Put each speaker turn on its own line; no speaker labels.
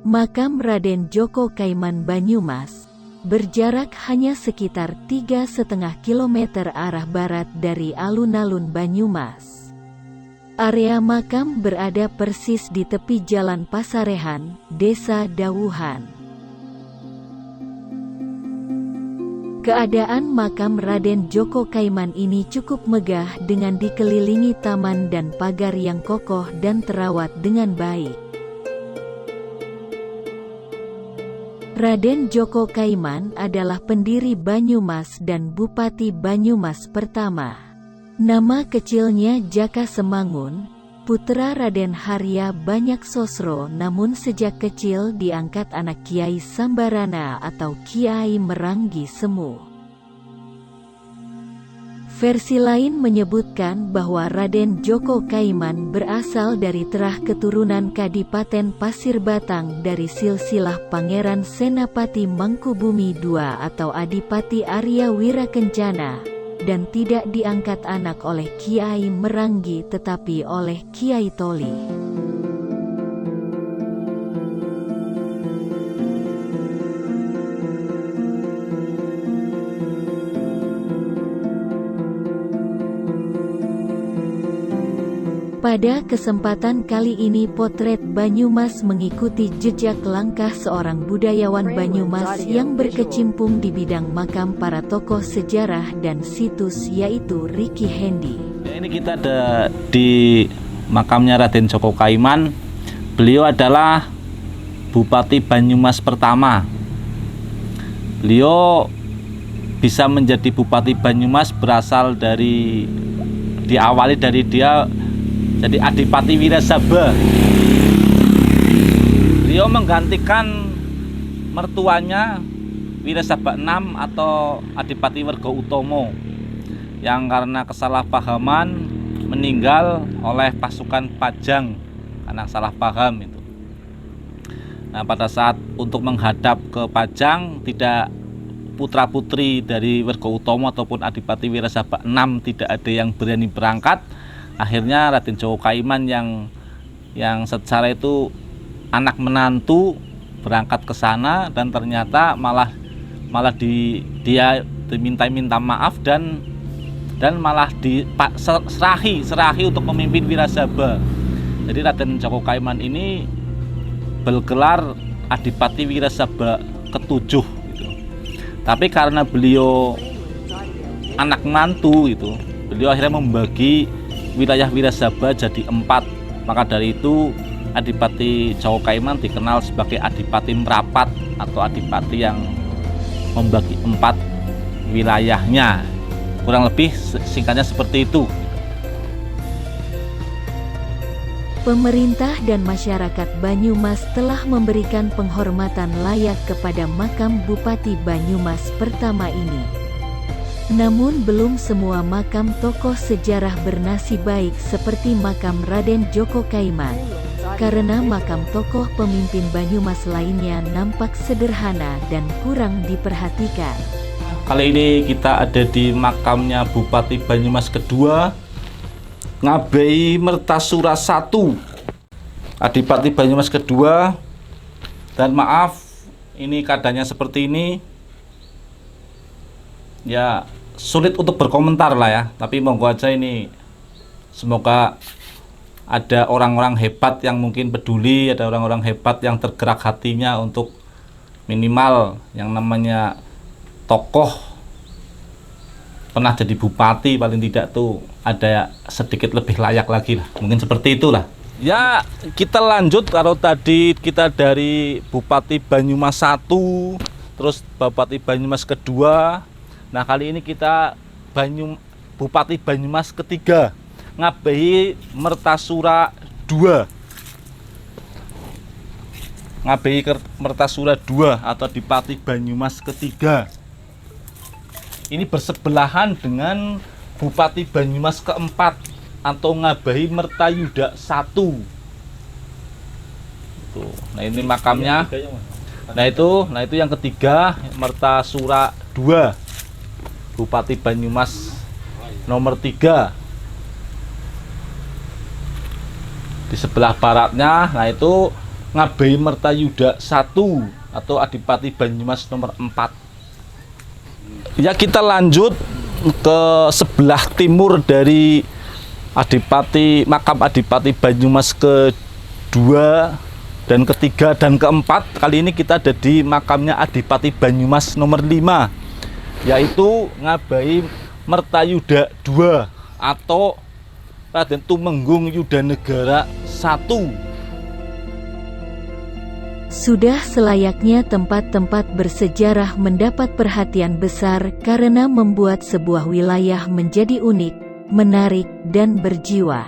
Makam Raden Djoko Kaiman Banyumas berjarak hanya sekitar 3,5 km arah barat dari alun-alun Banyumas. Area makam berada persis di tepi Jalan Pasarehan, Desa Dawuhan. Keadaan makam Raden Djoko Kaiman ini cukup megah dengan dikelilingi taman dan pagar yang kokoh dan terawat dengan baik. Raden Djoko Kaiman adalah pendiri Banyumas dan Bupati Banyumas pertama. Nama kecilnya Jaka Semangun, putra Raden Harya Banyak Sosro, namun sejak kecil diangkat anak Kiai Sambarana atau Kiai Meranggi Semu. Versi lain menyebutkan bahwa Raden Djoko Kaiman berasal dari terah keturunan Kadipaten Pasir Batang dari silsilah Pangeran Senapati Mangkubumi II atau Adipati Arya Wirakencana, dan tidak diangkat anak oleh Kiai Meranggi tetapi oleh Kiai Toli. Pada kesempatan kali ini potret Banyumas mengikuti jejak langkah seorang budayawan Banyumas yang berkecimpung di bidang makam para tokoh sejarah dan situs, yaitu Ricky Hendy.
Ini kita ada di makamnya Raden Djoko Kaiman. Beliau adalah Bupati Banyumas pertama. Beliau bisa menjadi Bupati Banyumas berasal dari diawali dari dia jadi Adipati Wirasaba. Beliau menggantikan mertuanya Wirasaba VI atau Adipati Wergo Utomo yang karena kesalahpahaman meninggal oleh pasukan Pajang karena salah paham itu. Nah, pada saat untuk menghadap ke Pajang, tidak putra-putri dari Wergo Utomo ataupun Adipati Wirasaba VI tidak ada yang berani berangkat. Akhirnya Raden Djoko Kaiman yang secara itu anak menantu berangkat ke sana, dan ternyata malah dia diminta maaf dan malah serahi untuk memimpin Wirasaba. Jadi Raden Djoko Kaiman ini bergelar Adipati Wirasaba ke-7 gitu. Tapi karena beliau anak menantu itu, beliau akhirnya membagi wilayah Wirasaba jadi 4. Maka dari itu Adipati Djoko Kaiman dikenal sebagai Adipati Merapat atau Adipati yang membagi 4 wilayahnya. Kurang lebih singkatnya seperti itu.
Pemerintah dan masyarakat Banyumas telah memberikan penghormatan layak kepada makam Bupati Banyumas pertama ini. Namun belum semua makam tokoh sejarah bernasib baik seperti makam Raden Djoko Kaiman, karena makam tokoh pemimpin Banyumas lainnya nampak sederhana dan kurang diperhatikan.
Kali ini kita ada di makamnya Bupati Banyumas kedua, Ngabei Mertasura I, Adipati Banyumas kedua. Dan maaf, ini keadaannya seperti ini. Ya, sulit untuk berkomentar lah ya, tapi monggo aja ini, semoga ada orang-orang hebat yang mungkin peduli, ada orang-orang hebat yang tergerak hatinya untuk minimal yang namanya tokoh pernah jadi bupati, paling tidak tuh ada sedikit lebih layak lagi lah, mungkin seperti itulah. Ya, kita lanjut. Kalau tadi kita dari Bupati Banyumas 1, terus Bupati Banyumas kedua. Nah, kali ini kita Bupati Banyumas ketiga, Ngabei Mertasura II. Ngabei Mertasura II atau Adipati Banyumas ketiga. Ini bersebelahan dengan Bupati Banyumas keempat atau Ngabei Mertayuda I. Nah, ini makamnya. Nah itu yang ketiga, Mertasura II, Bupati Banyumas nomor 3. Di sebelah baratnya, nah itu Ngabeyi Mertayuda I atau Adipati Banyumas nomor 4. Ya, kita lanjut ke sebelah timur dari makam Adipati Banyumas kedua dan ketiga dan keempat. Kali ini kita ada di makamnya Adipati Banyumas nomor 5, yaitu Ngabeyi Mertayuda II atau Raden Tumenggung Yudanegara I.
Sudah selayaknya tempat-tempat bersejarah mendapat perhatian besar karena membuat sebuah wilayah menjadi unik, menarik, dan berjiwa.